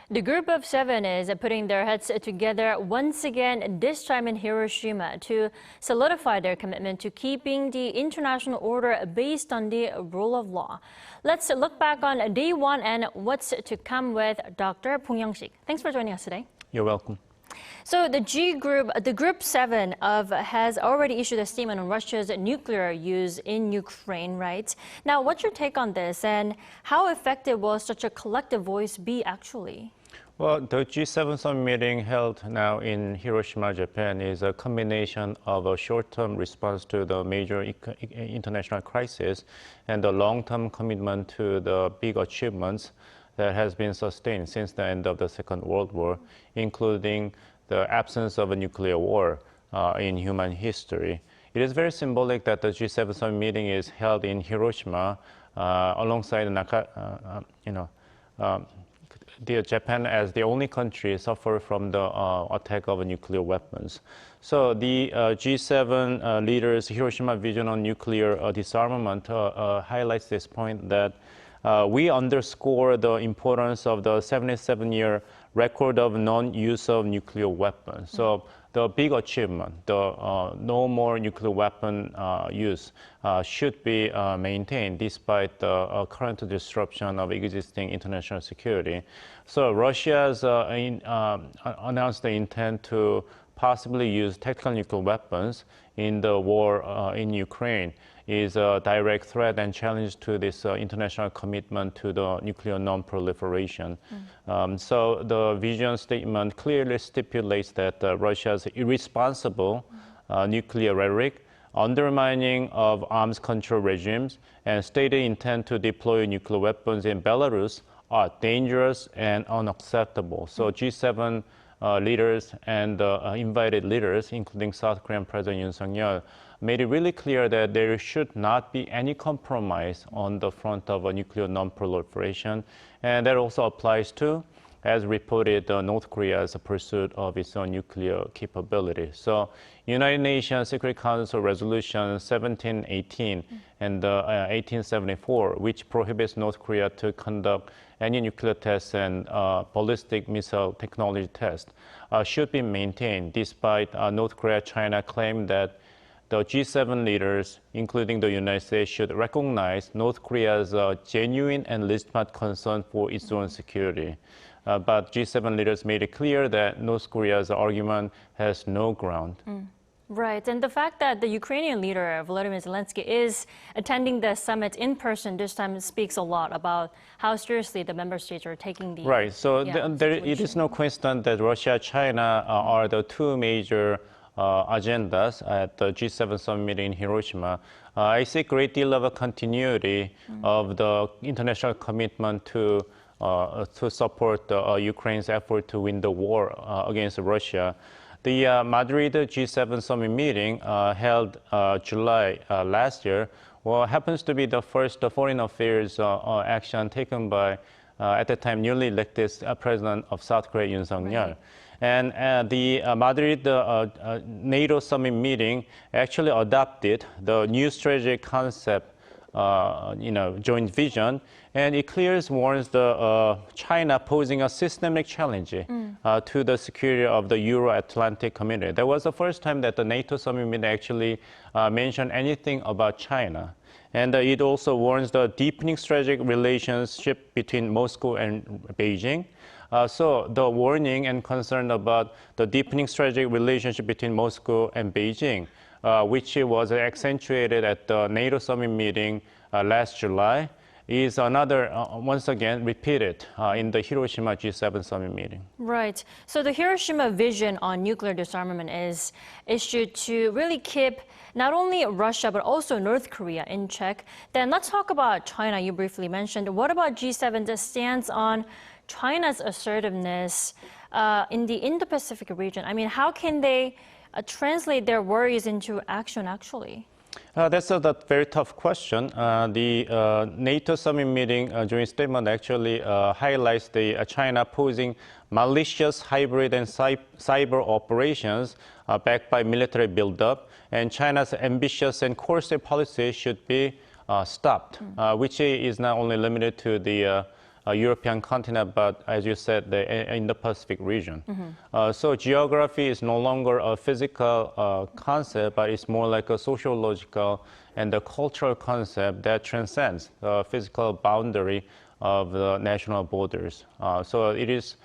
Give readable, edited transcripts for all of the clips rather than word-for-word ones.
The group of seven is putting their heads together once again, this time in Hiroshima, to solidify their commitment to keeping the international order based on the rule of law. Let's look back on day one and what's to come with Dr. Bong Yong-shik. Thanks for joining us today. You're welcome. So the group 7 has already issued a statement on Russia's nuclear use in Ukraine, right? Now, what's your take on this, and how effective will such a collective voice be actually? Well, the G7 summit meeting held now in Hiroshima, Japan, is a combination of a short-term response to the major international crisis and a long-term commitment to the big achievements that has been sustained since the end of the Second World War, including the absence of a nuclear war in human history. It is very symbolic that the G7 summit meeting is held in Hiroshima alongside Japan as the only country suffered from the attack of nuclear weapons. So the G7 Leaders Hiroshima Vision on Nuclear Disarmament highlights this point that we underscore the importance of the 77-year record of non-use of nuclear weapons. So the big achievement, the no more nuclear weapon use, should be maintained despite the current disruption of existing international security. So Russia has announced the intent to possibly use tactical nuclear weapons in the war in Ukraine is a direct threat and challenge to this international commitment to the nuclear non-proliferation. So the vision statement clearly stipulates that Russia's irresponsible nuclear rhetoric, undermining of arms control regimes, and stated intent to deploy nuclear weapons in Belarus are dangerous and unacceptable. So G7 leaders and invited leaders, including South Korean President Yoon Suk-yeol, made it really clear that there should not be any compromise on the front of a nuclear non-proliferation. And that also applies to, as reported, North Korea's pursuit of its own nuclear capability. So United Nations Security Council Resolution 1718 and 1874, which prohibits North Korea to conduct any nuclear tests and ballistic missile technology tests, should be maintained, despite North Korea, China claim that the G7 leaders, including the United States, should recognize North Korea's genuine and legitimate concern for its own security. But G7 leaders made it clear that North Korea's argument has no ground. Right, and the fact that the Ukrainian leader, Volodymyr Zelensky, is attending the summit in person this time speaks a lot about how seriously the member states are taking the Right, so it is no question that Russia and China are the two major agendas at the G7 summit meeting in Hiroshima. I see a great deal of a continuity of the international commitment to support Ukraine's effort to win the war against Russia. The Madrid G7 summit meeting held July last year happens to be the first foreign affairs action taken by, at the time, newly elected President of South Korea, Yoon Suk-yeol. Right. And the Madrid NATO summit meeting actually adopted the new strategic concept, joint vision, and it clearly warns the China posing a systemic challenge to the security of the Euro-Atlantic community. That was the first time that the NATO summit meeting actually mentioned anything about China. And it also warns the deepening strategic relationship between Moscow and Beijing. So the warning and concern about the deepening strategic relationship between Moscow and Beijing, which was accentuated at the NATO summit meeting last July, is another, once again, repeated in the Hiroshima G7 summit meeting. Right. So the Hiroshima Vision on nuclear disarmament is issued to really keep not only Russia, but also North Korea in check. Then let's talk about China, you briefly mentioned. What about G7's stance on China's assertiveness in the Indo-Pacific region? I mean, how can they translate their worries into action, actually? That's a very tough question. The NATO summit meeting during statement actually highlights the China posing malicious hybrid and cyber operations backed by military buildup, and China's ambitious and coercive policy should be stopped, which is not only limited to the European continent, but as you said, the Indo-Pacific region. So geography is no longer a physical concept, but it's more like a sociological and a cultural concept that transcends the physical boundary of the national borders. So it is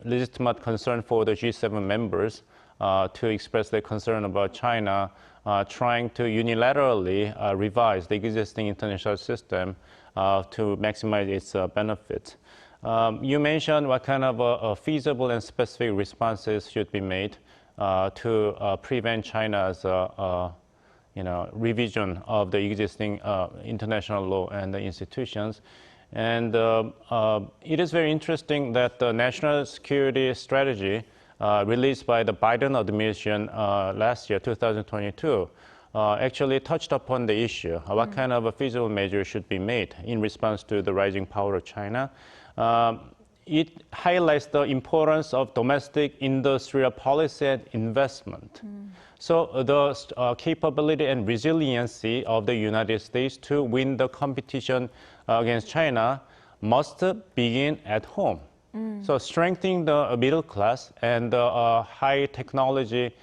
legitimate concern for the G7 members to express their concern about China trying to unilaterally revise the existing international system to maximize its benefits. You mentioned what kind of feasible and specific responses should be made to prevent China's revision of the existing international law and the institutions. And it is very interesting that the national security strategy released by the Biden administration last year, 2022, actually touched upon the issue. What kind of a feasible measure should be made in response to the rising power of China? It highlights the importance of domestic industrial policy and investment. So the capability and resiliency of the United States to win the competition against China must begin at home. So strengthening the middle class and the high technology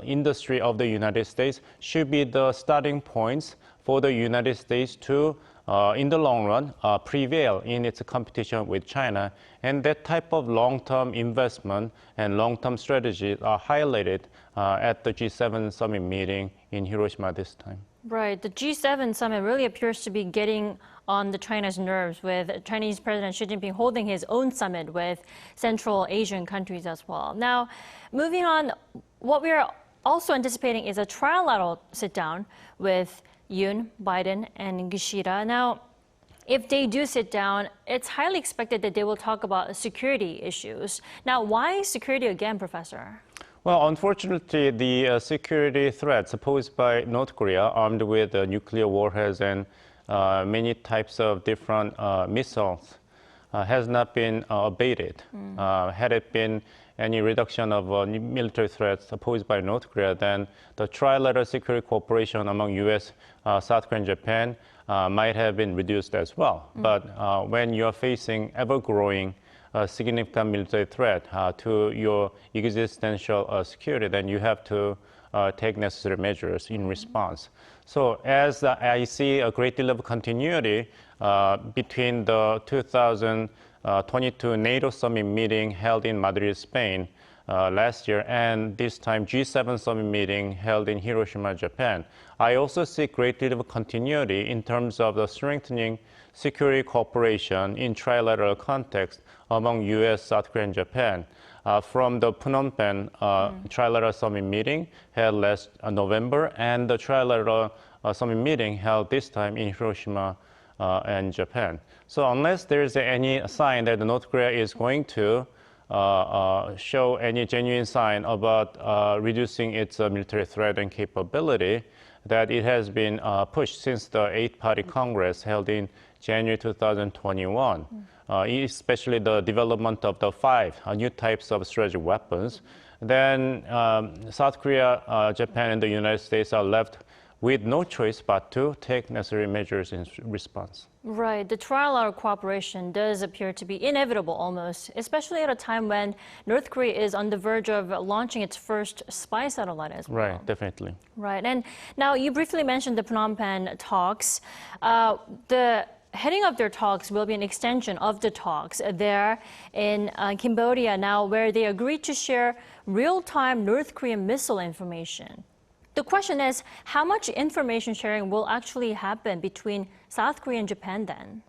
industry of the United States should be the starting points for the United States to, in the long run, prevail in its competition with China. And that type of long-term investment and long-term strategies are highlighted at the G7 summit meeting in Hiroshima this time. Right. The G7 summit really appears to be getting on the China's nerves, with Chinese President Xi Jinping holding his own summit with Central Asian countries as well. Now, moving on, what we are also anticipating is a trilateral sit-down with Yoon, Biden, and Kishida. Now, if they do sit down, it's highly expected that they will talk about security issues. Now, why security again, Professor? Well, unfortunately, the security threats posed by North Korea, armed with nuclear warheads and many types of different missiles, has not been abated. Had it been any reduction of military threats posed by North Korea, then the trilateral security cooperation among U.S., South Korea, and Japan might have been reduced as well. But when you're facing ever-growing significant military threat to your existential security, then you have to take necessary measures in response. So as I see a great deal of continuity between the 2022 NATO summit meeting held in Madrid, Spain last year, and this time G7 summit meeting held in Hiroshima, Japan, I also see great deal of continuity in terms of the strengthening security cooperation in trilateral context among U.S., South Korea, and Japan. From the Phnom Penh trilateral summit meeting held last November and the trilateral summit meeting held this time in Hiroshima and Japan. So unless there is any sign that North Korea is going to show any genuine sign about reducing its military threat and capability, that it has been pushed since the Eighth-Party Congress held in January 2021, especially the development of the 5 new types of strategic weapons, then South Korea, Japan, and the United States are left with no choice but to take necessary measures in response. Right. The trilateral cooperation does appear to be inevitable almost, especially at a time when North Korea is on the verge of launching its first spy satellite as well. Right, definitely. Right. And now you briefly mentioned the Phnom Penh talks. The heading of their talks will be an extension of the talks there in Cambodia now, where they agreed to share real-time North Korean missile information. The question is, how much information sharing will actually happen between South Korea and Japan then?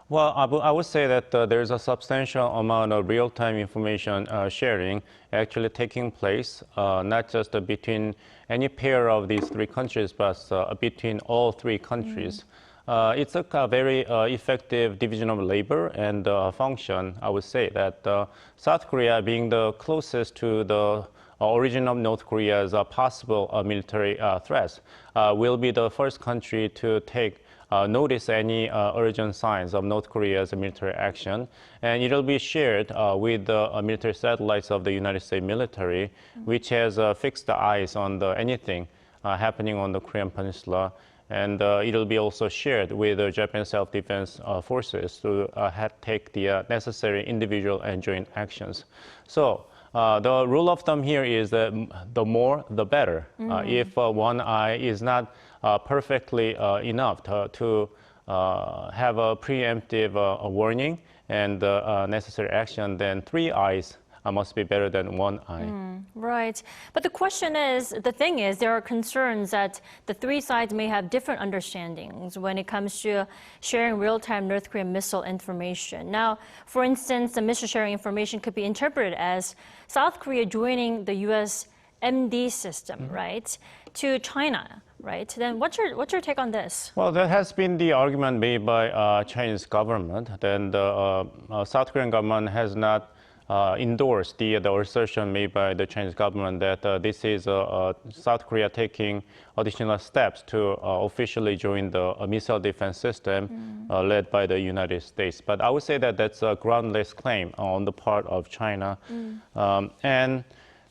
Well, I would say that there's a substantial amount of real-time information sharing actually taking place, not just between any pair of these 3 countries, but between all 3 countries. It's a very effective division of labor and function. I would say that South Korea, being the closest to the origin of North Korea's possible military threats, will be the first country to take notice any urgent signs of North Korea's military action, and it will be shared with the military satellites of the United States military, which has fixed eyes on anything happening on the Korean Peninsula. and it'll be also shared with the Japanese self-defense forces to take the necessary individual and joint actions. So the rule of thumb here is that the more, the better. If one eye is not perfectly enough to have a preemptive warning and necessary action, then 3 eyes must be better than 1 eye. Right. But the thing is, there are concerns that the 3 sides may have different understandings when it comes to sharing real-time North Korean missile information. Now, for instance, the missile sharing information could be interpreted as South Korea joining the U.S. MD system, right, to China. Right. Then what's your take on this? Well, that has been the argument made by Chinese government. Then the South Korean government has not endorsed the assertion made by the Chinese government that this is South Korea taking additional steps to officially join the missile defense system led by the United States. But I would say that that's a groundless claim on the part of China.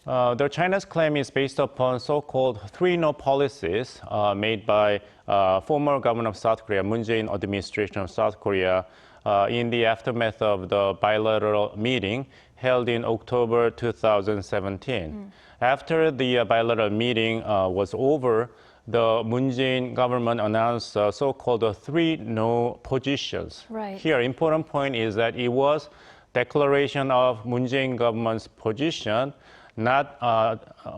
The China's claim is based upon so-called 3-no policies made by former government of South Korea, Moon Jae-in administration of South Korea, in the aftermath of the bilateral meeting held in October 2017. After the bilateral meeting was over, the Moon Jae-in government announced so-called 3-no positions. Right. Here, important point is that it was declaration of Moon Jae-in government's position, not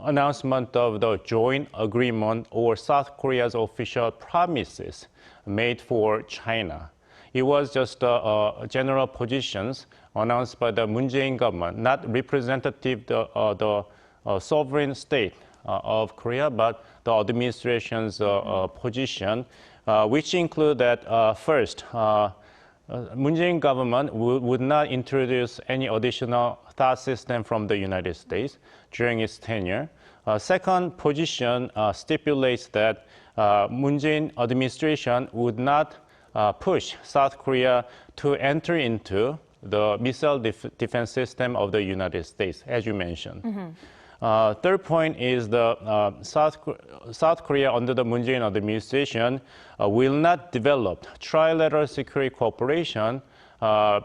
announcement of the joint agreement or South Korea's official promises made for China. It was just general positions announced by the Moon Jae-in government, not representative of the sovereign state of Korea, but the administration's position, which include that first, Moon Jae-in government would not introduce any additional THAAD system from the United States during its tenure. Second position stipulates that Moon Jae-in administration would not push South Korea to enter into the missile defense system of the United States, as you mentioned. Third point is the South Korea under the Moon Jae-in administration will not develop trilateral security cooperation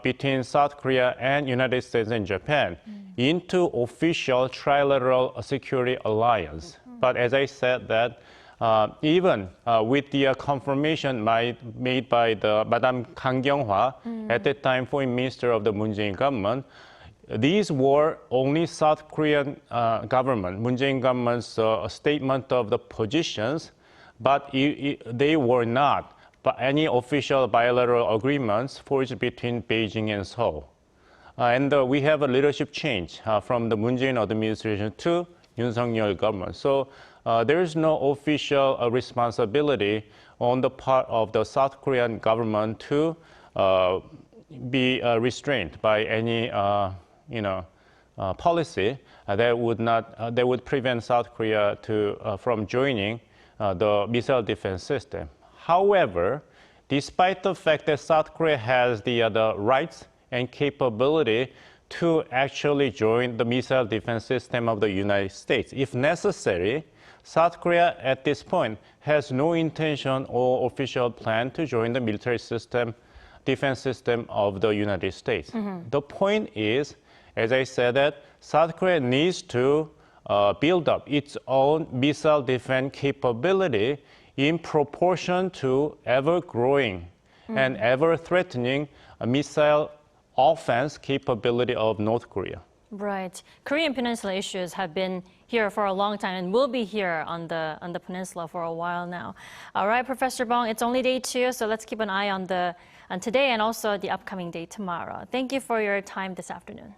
between South Korea and United States and Japan into official trilateral security alliance. But as I said, that even with the confirmation made by the Madame Kang Kyung-hwa, at that time foreign minister of the Moon Jae-in government, these were only South Korean government, Moon Jae-in government's statement of the positions, but they were not any official bilateral agreements forged between Beijing and Seoul. And we have a leadership change from the Moon Jae-in administration to Yoon Suk-yeol government. So there is no official responsibility on the part of the South Korean government to be restrained by any policy that would prevent South Korea from joining the missile defense system. However, despite the fact that South Korea has the rights and capability to actually join the missile defense system of the United States, if necessary, South Korea at this point has no intention or official plan to join the military system, defense system of the United States. The point is, as I said, that South Korea needs to build up its own missile defense capability in proportion to ever-growing and ever-threatening missile offense capability of North Korea. Right. Korean Peninsula issues have been here for a long time and will be here on the peninsula for a while now. All right, Professor Bong, it's only day 2, so let's keep an eye on today and also the upcoming day tomorrow. Thank you for your time this afternoon.